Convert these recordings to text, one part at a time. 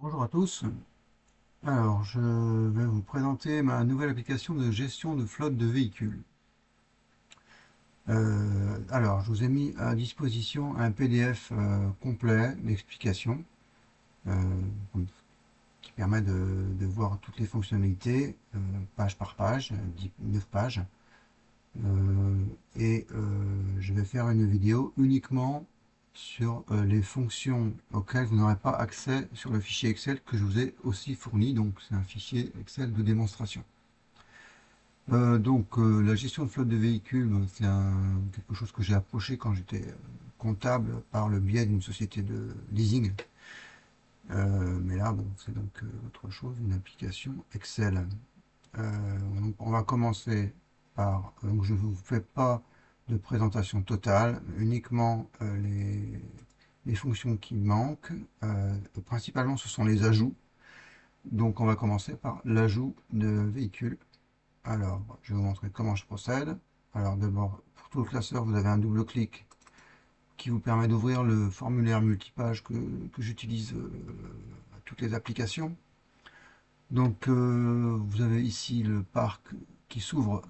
Bonjour à tous. Alors, je vais vous présenter ma nouvelle application de gestion de flotte de véhicules. Alors, je vous ai mis à disposition un PDF complet d'explications euh, qui permet de voir toutes les fonctionnalités, page par page, 9 pages. Je vais faire une vidéo uniquement sur les fonctions auxquelles vous n'aurez pas accès sur le fichier Excel que je vous ai aussi fourni. Donc, c'est un fichier Excel de démonstration. La gestion de flotte de véhicules, c'est quelque chose que j'ai approché quand j'étais comptable par le biais d'une société de leasing. Mais là, bon, c'est donc autre chose, une application Excel. On va commencer par, donc je ne vous fais pas de présentation totale, uniquement les fonctions qui manquent. Principalement, ce sont les ajouts. Donc on va commencer par l'ajout de véhicules. Alors, je vais vous montrer comment je procède. Alors d'abord, pour tout le classeur, vous avez un double clic qui vous permet d'ouvrir le formulaire multipage que j'utilise à toutes les applications. Vous avez ici le parc qui s'ouvre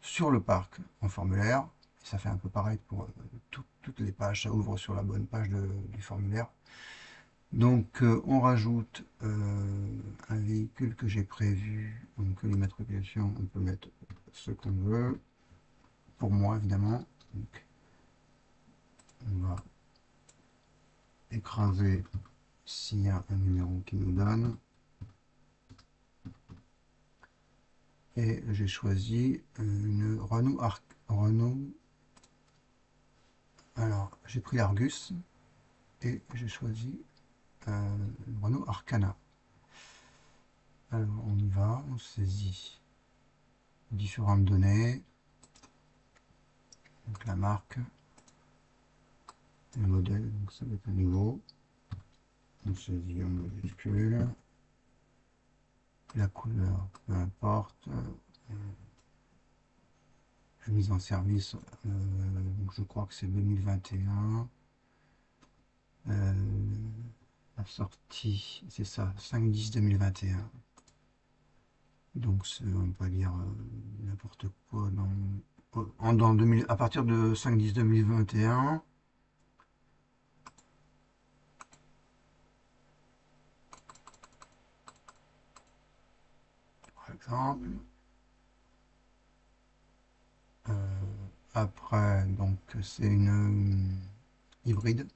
sur le parc en formulaire. Ça fait un peu pareil pour toutes les pages, ça ouvre sur la bonne page du formulaire. On rajoute un véhicule que j'ai prévu, donc l'immatriculation, on peut mettre ce qu'on veut, pour moi évidemment. Donc, on va écraser s'il y a un numéro qui nous donne. Et j'ai choisi une Renault. Alors, j'ai pris l'Argus et j'ai choisi une Renault Arcana. Alors, on y va, on saisit différentes données. Donc, la marque, le modèle, donc ça va être un nouveau. On saisit en majuscule. La couleur, peu importe. Mise en service, donc je crois que c'est 2021. La sortie, c'est ça, 5-10-2021. Donc on peut dire n'importe quoi dans 2000, à partir de 5-10-2021. Par exemple. Euh, Après, donc c'est une hybride.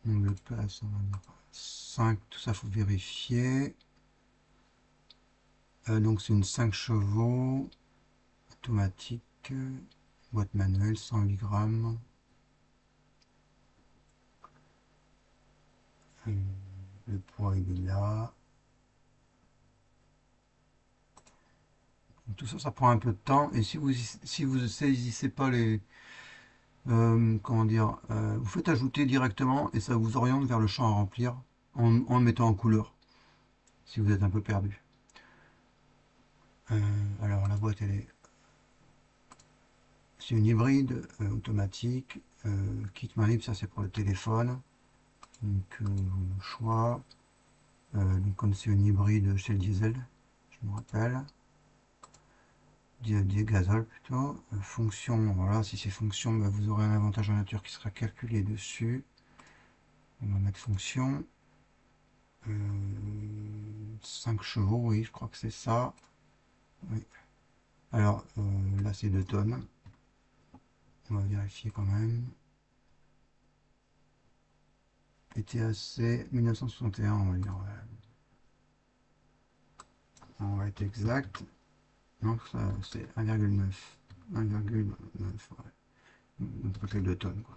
Donc le place, on va dire 5, tout ça faut vérifier. Donc c'est une 5 chevaux, automatique, boîte manuelle, 108 grammes. Le poids il est là. Tout ça, ça prend un peu de temps. Et si vous ne saisissez pas comment dire, vous faites ajouter directement et ça vous oriente vers le champ à remplir en le mettant en couleur, si vous êtes un peu perdu. Alors la boîte, c'est une hybride automatique. Kit main libre, ça c'est pour le téléphone. Donc le choix. Donc comme c'est une hybride chez le diesel, je me rappelle. Gazole plutôt. Fonction, voilà, si c'est fonction, bah, vous aurez un avantage en nature qui sera calculé dessus. On va mettre fonction. 5 chevaux, oui, je crois que c'est ça. Oui. Alors là, c'est 2 tonnes. On va vérifier quand même. ETAC 1961, on va dire. On va être exact. Non, ça c'est 1,9. 1,9, ouais. Donc peut-être 2 tonnes, quoi.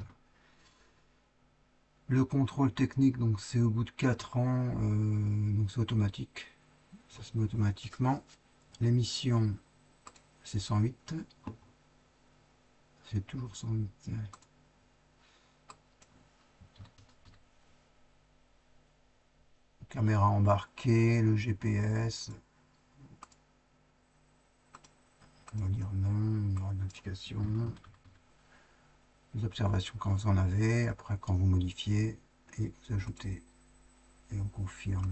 Le contrôle technique, donc c'est au bout de 4 ans, donc c'est automatique. Ça se met automatiquement. L'émission, c'est 108. C'est toujours 108. Caméra embarquée, le GPS. On va dire non, il y aura une notification. Les observations quand vous en avez, après quand vous modifiez. et vous ajoutez et on confirme.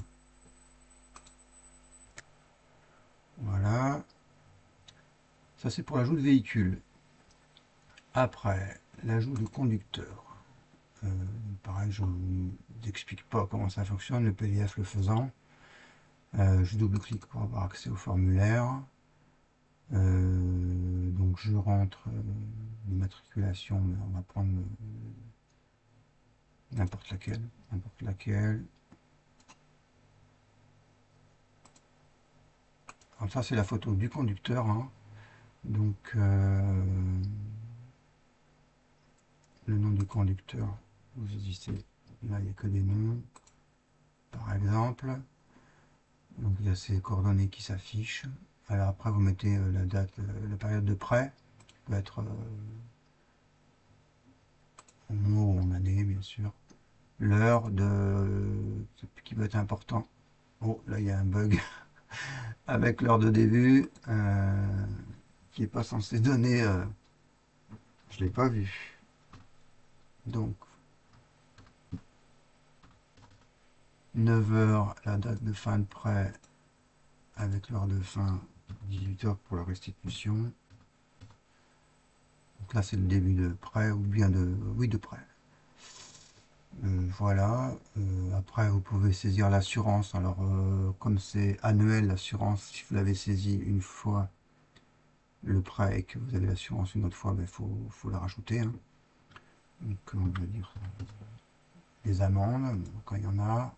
Voilà, ça c'est pour l'ajout de véhicule. Après, l'ajout de conducteur. Pareil, je ne vous explique pas comment ça fonctionne, le PDF le faisant. Je double-clique pour avoir accès au formulaire. Donc je rentre l'immatriculation, mais on va prendre n'importe laquelle. N'importe laquelle. Alors ça c'est la photo du conducteur. Hein. Donc le nom du conducteur, vous existez. Là il n'y a que des noms. Par exemple. Donc il y a ces coordonnées qui s'affichent. Alors après vous mettez la date, la période de prêt. Ça peut être en mois ou en année bien sûr. L'heure de qui peut être important. Oh là il y a un bug avec l'heure de début qui n'est pas censé donner. Je l'ai pas vu. Donc 9 h la date de fin de prêt avec l'heure de fin 18 h pour la restitution. Donc là c'est le début de prêt ou bien de oui de prêt. Voilà, après vous pouvez saisir l'assurance. Alors comme c'est annuel l'assurance, si vous l'avez saisi une fois le prêt et que vous avez l'assurance une autre fois, il faut la rajouter. Hein. Donc on va dire les amendes quand il y en a.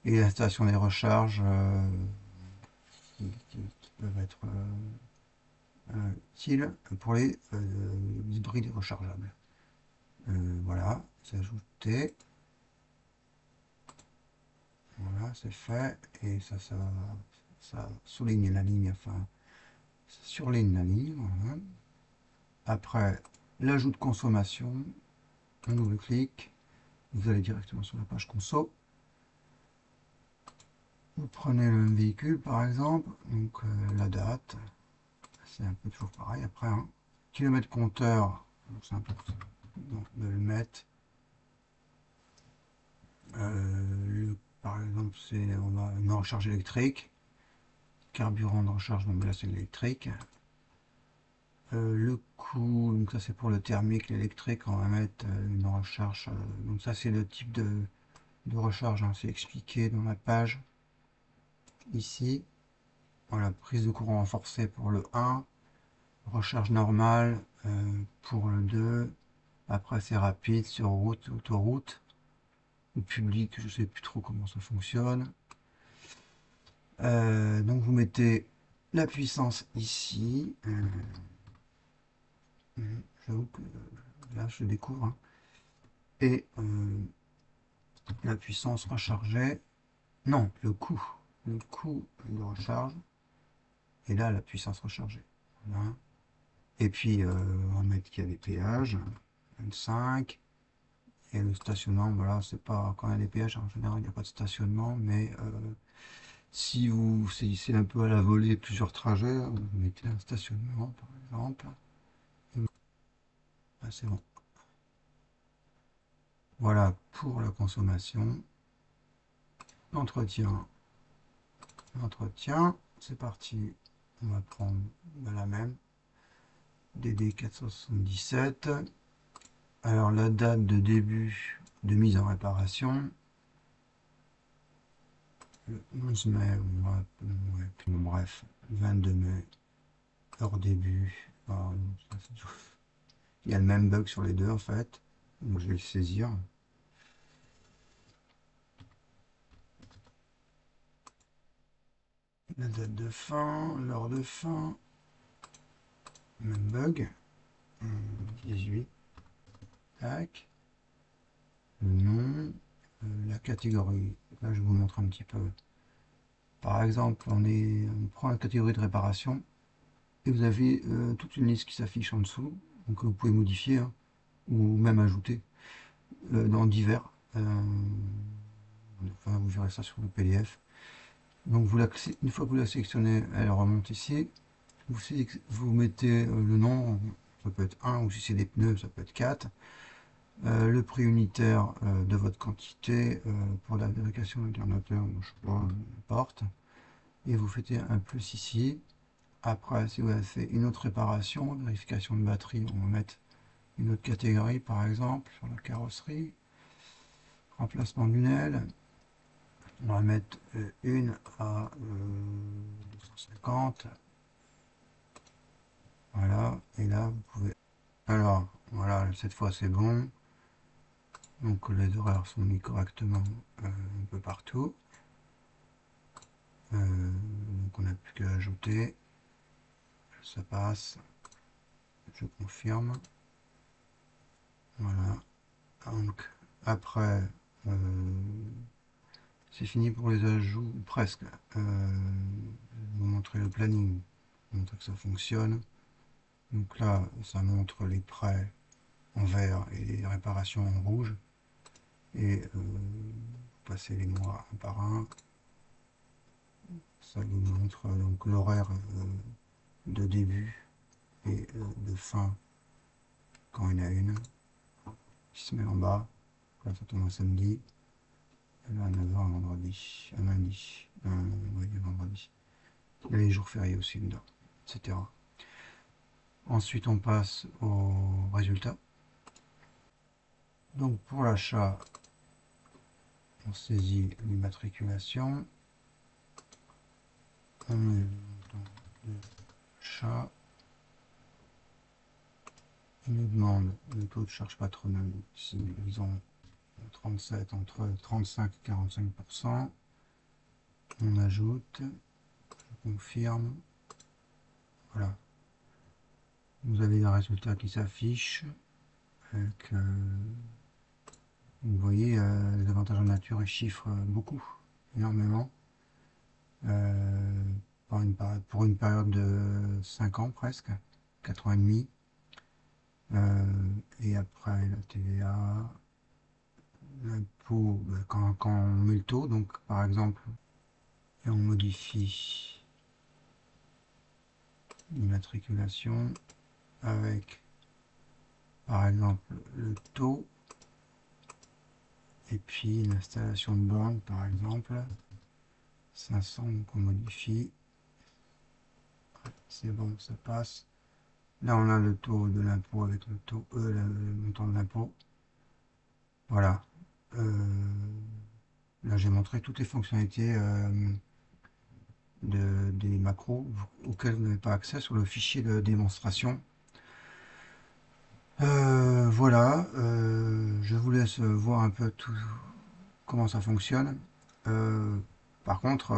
Et l'installation des recharges qui peuvent être utiles pour les hybrides rechargeables. Voilà, c'est ajouté. Voilà, c'est fait. Et ça souligne la ligne, enfin, ça surligne la ligne. Voilà. Après, l'ajout de consommation, on double-clic. Vous allez directement sur la page conso. Vous prenez le véhicule par exemple, donc la date, c'est un peu toujours pareil après. Hein. Kilomètre compteur, c'est important de le mettre. Par exemple, on a une recharge électrique. Carburant de recharge, donc là c'est l'électrique. Le coût, donc ça c'est pour le thermique, l'électrique, on va mettre une recharge. Donc ça c'est le type de recharge, hein, c'est expliqué dans la page. Ici, voilà, prise de courant renforcée pour le 1, recharge normale pour le 2, après c'est rapide sur route, autoroute, ou public, je sais plus trop comment ça fonctionne. Donc vous mettez la puissance ici. J'avoue que là je découvre. Hein. Et la puissance rechargée. Non, le coût. Le coût de recharge. Et là la puissance rechargée. Voilà. Et puis on va mettre qu'il y a des péages. 25. Et le stationnement, voilà, c'est pas quand il y a des péages, en général il n'y a pas de stationnement, mais si vous saisissez un peu à la volée plusieurs trajets, vous mettez un stationnement par exemple. Ah, c'est bon. Voilà pour la consommation. L'entretien. L'entretien, c'est parti. On va prendre la même. DD 477. Alors la date de début de mise en réparation. Le 11 mai, ouais, bref, 22 mai, heure début. Alors, il y a le même bug sur les deux en fait. Donc je vais le saisir. La date de fin, l'heure de fin, même bug. 18. Tac. Le nom, la catégorie. Là, je vous montre un petit peu. Par exemple, on prend la catégorie de réparation et vous avez toute une liste qui s'affiche en dessous. Donc vous pouvez modifier hein, ou même ajouter dans divers. Enfin, vous verrez ça sur le PDF. Donc une fois que vous la sélectionnez, elle remonte ici. Vous mettez le nom, ça peut être 1 ou si c'est des pneus, ça peut être 4. Le prix unitaire de votre quantité pour la vérification d'alternateur, je sais pas, n'importe. Et vous faites un plus ici. Après, si vous avez fait une autre réparation, vérification de batterie, on va mettre une autre catégorie par exemple sur la carrosserie. Remplacement d'une aile, on va mettre une à 250. Voilà, et là vous pouvez. Alors, voilà, cette fois c'est bon. Donc les horaires sont mis correctement un peu partout. Donc on n'a plus qu'à ajouter. Ça passe. Je confirme. Voilà. Donc après, c'est fini pour les ajouts, presque. Je vais vous montrer le planning, montrer que ça fonctionne. Donc là, ça montre les prêts en vert et les réparations en rouge. Et passer les mois un par un. Ça vous montre donc l'horaire de début et de fin quand il y en a une qui se met en bas. Là, ça tombe un samedi. Et là, à 9h un vendredi, un lundi, oui, un vendredi. Il y a les jours fériés aussi dedans, etc. Ensuite, on passe au résultat. Donc, pour l'achat, on saisit l'immatriculation. On met le montant de l'achat. Il nous demande le taux de charge patronale. Ici, ils ont 37, entre 35 et 45%. On ajoute, je confirme. Voilà. Vous avez un résultat qui s'affiche avec, vous voyez, les avantages en nature, ils chiffrent beaucoup, énormément. Pour une période de 5 ans presque, 4 ans et demi. Et après la TVA, l'impôt, quand on met le taux, donc par exemple, et on modifie l'immatriculation avec par exemple le taux et puis l'installation de borne par exemple 500, donc on modifie, c'est bon, ça passe. Là on a le taux de l'impôt avec le taux le montant de l'impôt. Voilà. Là j'ai montré toutes les fonctionnalités des macros auxquels vous n'avez pas accès sur le fichier de démonstration. Voilà, je vous laisse voir un peu tout comment ça fonctionne. Euh, Par contre,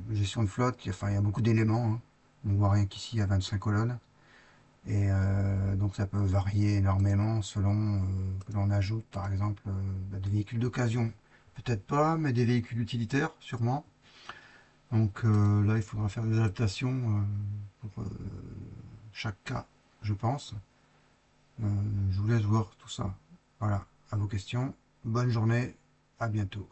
gestion de flotte, il y a beaucoup d'éléments, hein. On voit rien qu'ici, il y a 25 colonnes. Et donc ça peut varier énormément selon que l'on ajoute par exemple des véhicules d'occasion. Peut-être pas, mais des véhicules utilitaires, sûrement. Donc là, il faudra faire des adaptations pour chaque cas, je pense. Je vous laisse voir tout ça. Voilà, à vos questions. Bonne journée, à bientôt.